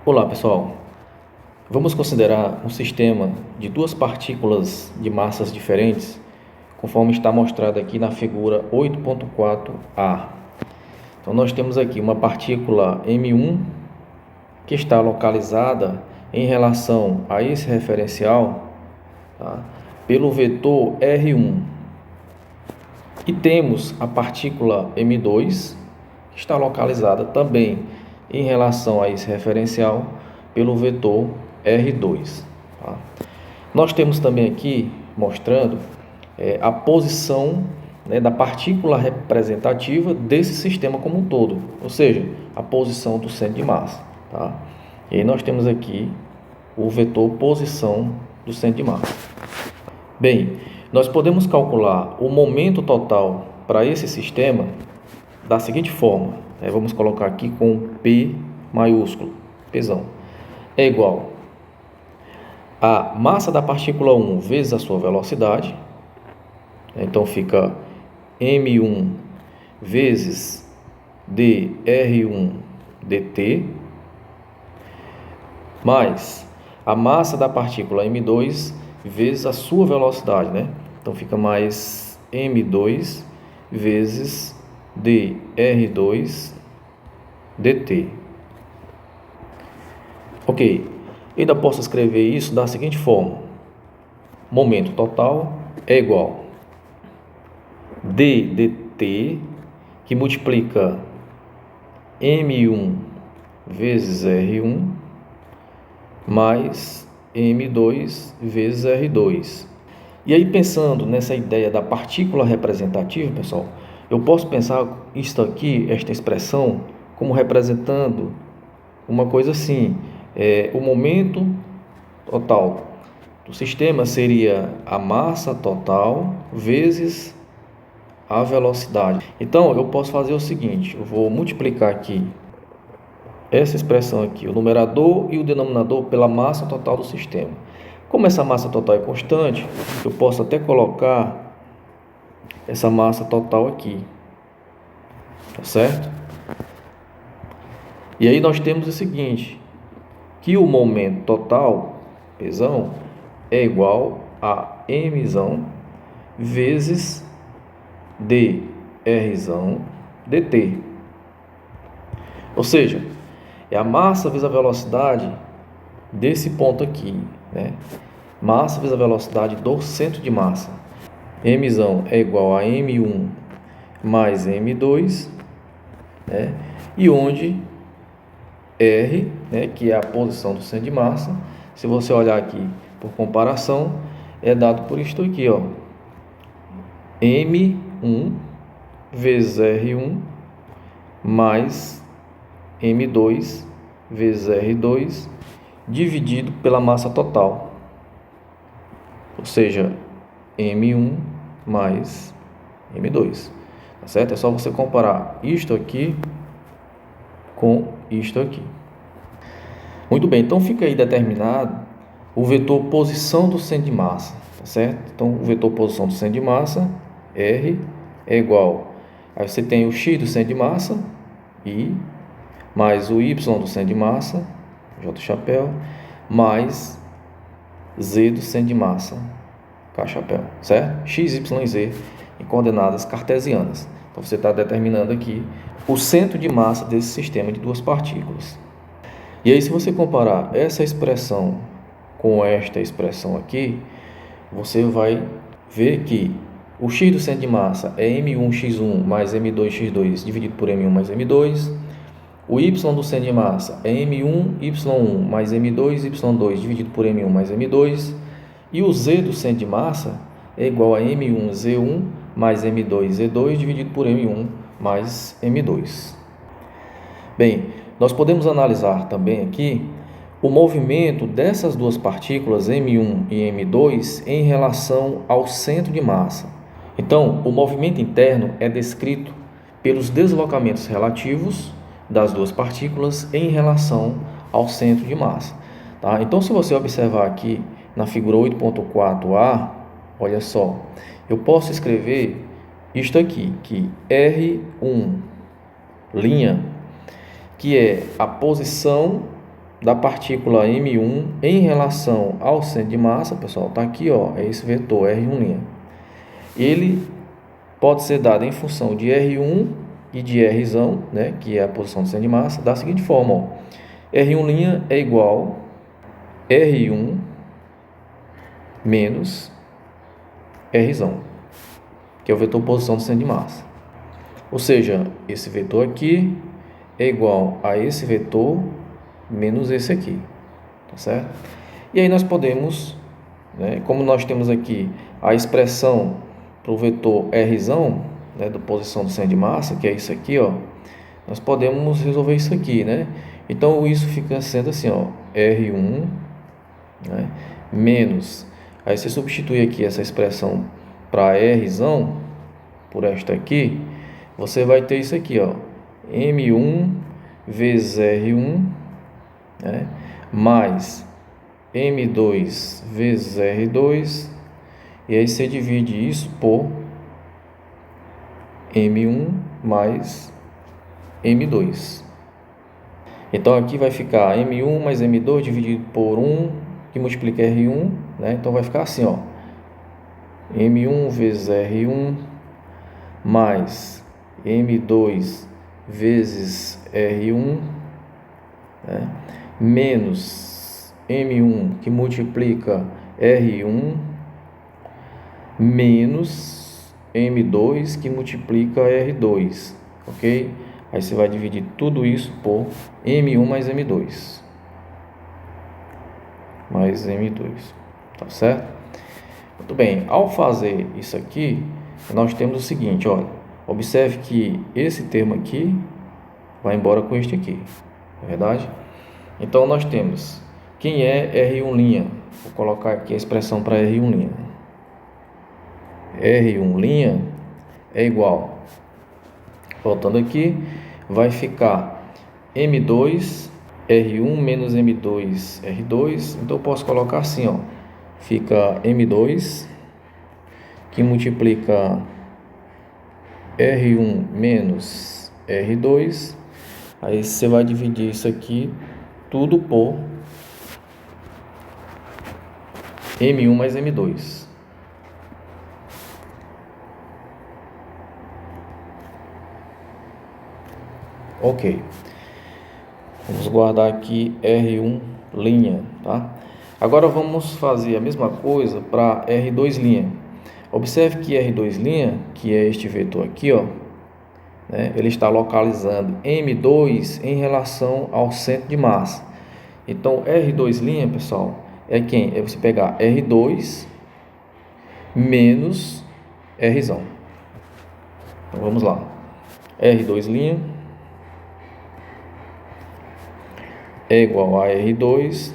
Olá pessoal, vamos considerar um sistema de duas partículas de massas diferentes, conforme está mostrado aqui na figura 8.4a. Então nós temos aqui uma partícula M1 que está localizada em relação a esse referencial, tá, pelo vetor R1. E temos a partícula M2 que está localizada também em relação a esse referencial pelo vetor R2. Tá? Nós temos também aqui mostrando a posição, da partícula representativa desse sistema como um todo, ou seja, a posição do centro de massa. Tá? E aí nós temos aqui o vetor posição do centro de massa. Bem, nós podemos calcular o momento total para esse sistema da seguinte forma. Vamos colocar aqui com P maiúsculo, Pzão, é igual a massa da partícula 1 vezes a sua velocidade. Então fica M1 vezes dr1 dt, mais a massa da partícula M2 vezes a sua velocidade, Então fica mais M2 vezes dr2 dt. Ok, ainda posso escrever isso da seguinte forma: momento total é igual d dt, que multiplica M1 vezes R1 mais M2 vezes R2. E aí, pensando nessa ideia da partícula representativa, pessoal, eu posso pensar isto aqui, esta expressão, como representando uma coisa assim: o momento total do sistema seria a massa total vezes a velocidade. Então, eu posso fazer o seguinte: eu vou multiplicar aqui essa expressão aqui, o numerador e o denominador, pela massa total do sistema. Como essa massa total é constante, eu posso até colocar essa massa total aqui, tá certo? E aí nós temos o seguinte, que o momento total, Pzão, é igual a Mzão vezes drzão dt. Ou seja, é a massa vezes a velocidade desse ponto aqui, Massa vezes a velocidade do centro de massa. Mzão é igual a M1 mais M2, e onde R, que é a posição do centro de massa, se você olhar aqui por comparação, é dado por isto aqui, M1 vezes R1 mais M2 vezes R2 dividido pela massa total, ou seja, M1 mais M2, tá certo? É só você comparar isto aqui com isto aqui. Muito bem, então fica aí determinado o vetor posição do centro de massa, tá certo? Então o vetor posição do centro de massa, R, é igual, aí você tem o x do centro de massa, I, mais o y do centro de massa, J do chapéu, mais z do centro de massa, K chapéu, certo? X, y e z em coordenadas cartesianas. Então você está determinando aqui o centro de massa desse sistema de duas partículas. E aí, se você comparar essa expressão com esta expressão aqui, você vai ver que o x do centro de massa é M1x1 mais M2x2 dividido por M1 mais M2. O y do centro de massa é M1y1 mais M2y2 dividido por M1 mais M2. E o z do centro de massa é igual a M1z1 mais M2z2 dividido por M1 mais M2. Bem, nós podemos analisar também aqui o movimento dessas duas partículas M1 e M2 em relação ao centro de massa. Então, o movimento interno é descrito pelos deslocamentos relativos das duas partículas em relação ao centro de massa. Tá? Então, se você observar aqui na figura 8.4a, olha só, eu posso escrever isto aqui, que R1', que é a posição da partícula M1 em relação ao centro de massa, pessoal, está aqui, ó, é esse vetor R1'. Ele pode ser dado em função de R1 e de Rzão, né, que é a posição do centro de massa, da seguinte forma, ó, R1' é igual a R1 menos Rzão, que é o vetor posição do centro de massa. Ou seja, esse vetor aqui é igual a esse vetor menos esse aqui, tá certo? E aí nós podemos, né, como nós temos aqui a expressão para o vetor Rzão, né, da posição do centro de massa, que é isso aqui, ó, nós podemos resolver isso aqui, né? Então isso fica sendo assim, ó, R1, né, menos, aí você substitui aqui essa expressão para Rzão por esta aqui, você vai ter isso aqui, ó, M1 vezes R1, né, mais M2 vezes R2, e aí você divide isso por M1 mais M2. Então aqui vai ficar M1 mais M2 dividido por 1, que multiplica R1, né? Então vai ficar assim, ó, M1 vezes R1 mais M2 vezes R1, né, menos M1 que multiplica R1 menos M2 que multiplica R2, ok? Aí você vai dividir tudo isso por M1 mais M2 mais M2, tá certo? Muito bem, ao fazer isso aqui, nós temos o seguinte, olha, observe que esse termo aqui vai embora com este aqui, não é verdade? Então nós temos, quem é R1'? Vou colocar aqui a expressão para R1'. R1' é igual, voltando aqui, vai ficar M2 R1 menos M2 R2, então eu posso colocar assim, ó, fica M2 que multiplica R1 menos R2, aí você vai dividir isso aqui tudo por M1 mais M2. Ok, vamos guardar aqui R1', tá? Agora vamos fazer a mesma coisa para R2'. Observe que R2', que é este vetor aqui, ó, né, ele está localizando M2 em relação ao centro de massa. Então R2', pessoal, é quem? É você pegar R2 menos Rzão. Então vamos lá. R2' é igual a R2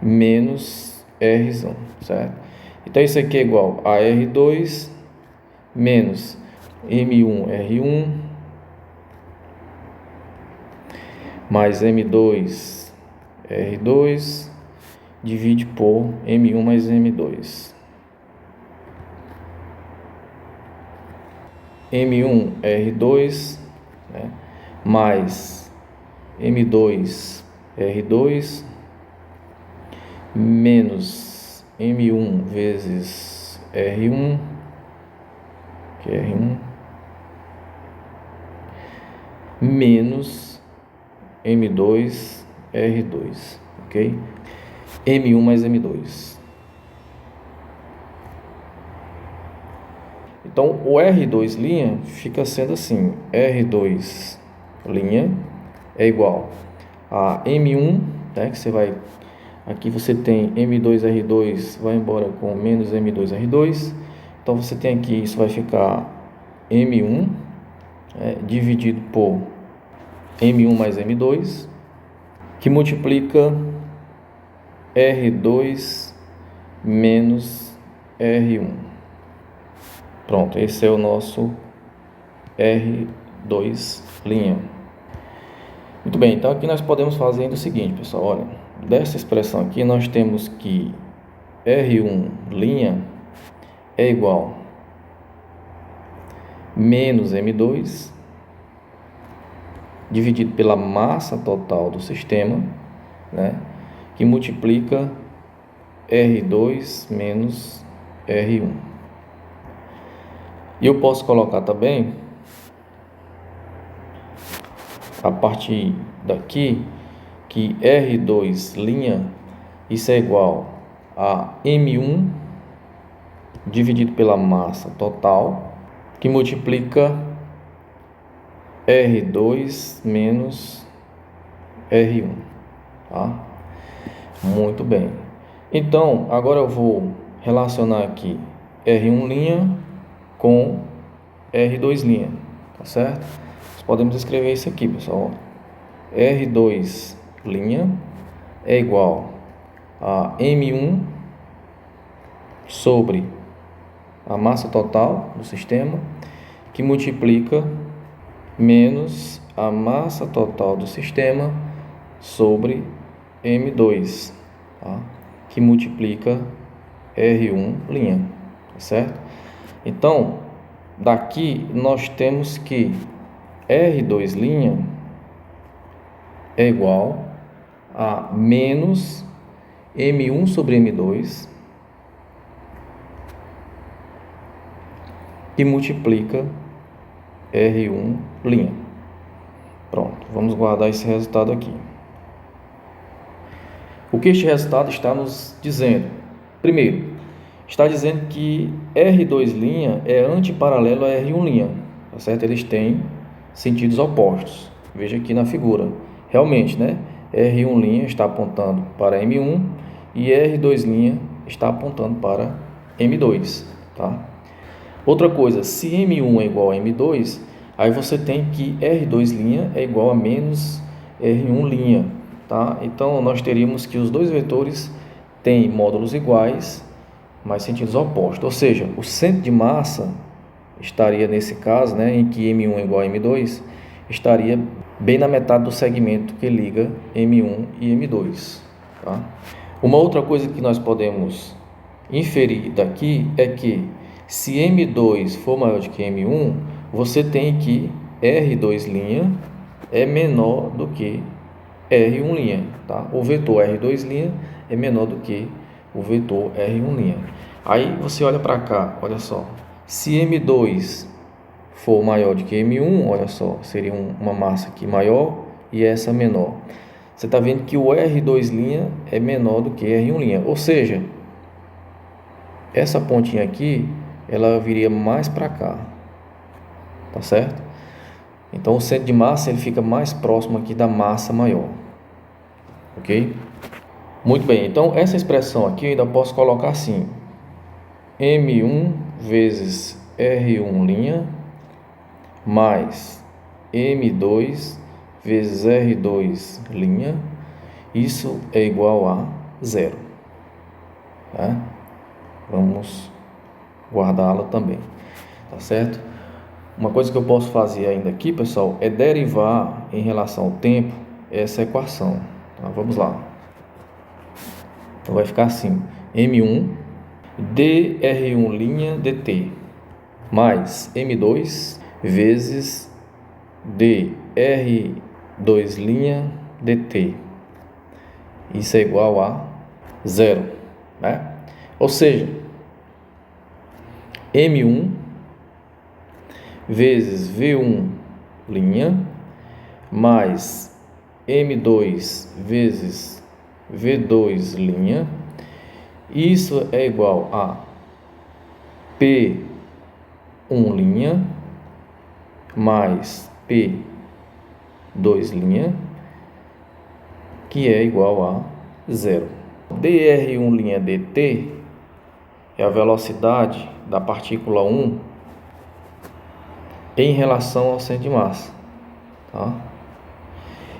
menos Rzão, certo? Então isso aqui é igual a R2 menos M1 R1 mais M2 R2 divide por M1 mais M2. M1 R2, né, mais M2 R2 menos M1 vezes R1, que é R1, menos M2 R2, ok? M1 mais M2. Então o R2' fica sendo assim, R2' é igual a M1, né, que você vai, aqui você tem M2R2 vai embora com menos M2R2, então você tem aqui, isso vai ficar M1 dividido por M1 mais M2, que multiplica R2 menos R1. Pronto, esse é o nosso R2'. Muito bem, então aqui nós podemos fazer o seguinte, pessoal, olha, dessa expressão aqui nós temos que R1' é igual menos M2 dividido pela massa total do sistema, né, que multiplica R2 menos R1. E eu posso colocar também, a partir daqui, que R2', isso é igual a M1 dividido pela massa total, que multiplica R2 menos R1, tá? Muito bem. Então, agora eu vou relacionar aqui R1' com R2', tá certo? Nós podemos escrever isso aqui, pessoal. R2' é igual a M1 sobre a massa total do sistema, que multiplica menos a massa total do sistema sobre M2, tá? Que multiplica R1', tá certo? Então, daqui nós temos que R2' é igual a menos M1 sobre M2, que multiplica R1'. Pronto, vamos guardar esse resultado aqui. O que este resultado está nos dizendo? Primeiro, está dizendo que R2' é antiparalelo a R1', tá certo? Eles têm sentidos opostos. Veja aqui na figura. Realmente, né? R1' está apontando para M1 e R2' está apontando para M2, tá? Outra coisa, se M1 é igual a M2, aí você tem que R2' é igual a menos R1', tá? Então, nós teríamos que os dois vetores têm módulos iguais, mas sentidos opostos. Ou seja, o centro de massa estaria nesse caso, né, em que M1 é igual a M2, estaria bem na metade do segmento que liga M1 e M2, tá? Uma outra coisa que nós podemos inferir daqui é que se M2 for maior do que M1, você tem que R2' é menor do que R1', tá? O vetor R2' é menor do que o vetor R1'. Aí você olha para cá, olha só. Se M2 for maior do que M1, olha só, seria uma massa aqui maior e essa menor. Você está vendo que o R2' é menor do que R1', ou seja, essa pontinha aqui, ela viria mais para cá, tá certo? Então o centro de massa ele fica mais próximo aqui da massa maior, ok? Muito bem, então essa expressão aqui eu ainda posso colocar assim: M1 vezes R1' mais M2 vezes R2', isso é igual a 0, tá? Vamos guardá-la também, tá certo? Uma coisa que eu posso fazer ainda aqui, pessoal, é derivar em relação ao tempo essa equação, tá? Vamos lá. Então vai ficar assim: M1 dR1' dt mais M2 vezes dR2' dt. Isso é igual a 0, né? Ou seja, M1 vezes V1' mais M2 vezes V2', isso é igual a P1' mais P2', que é igual a 0. dR1' dt é a velocidade da partícula 1 em relação ao centro de massa, tá?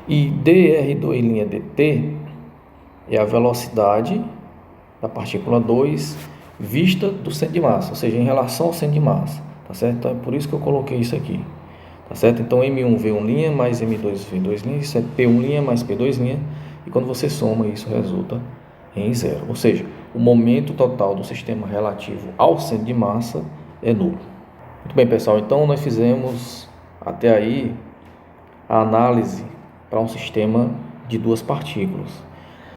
E dR2' dt é a velocidade da partícula 2 vista do centro de massa, ou seja, em relação ao centro de massa, tá certo? Então é por isso que eu coloquei isso aqui, tá certo? Então M1 V1' mais M2 V2', isso é P1' mais P2', e quando você soma isso resulta em 0, ou seja, o momento total do sistema relativo ao centro de massa é nulo. Muito bem, pessoal, então nós fizemos até aí a análise para um sistema de duas partículas.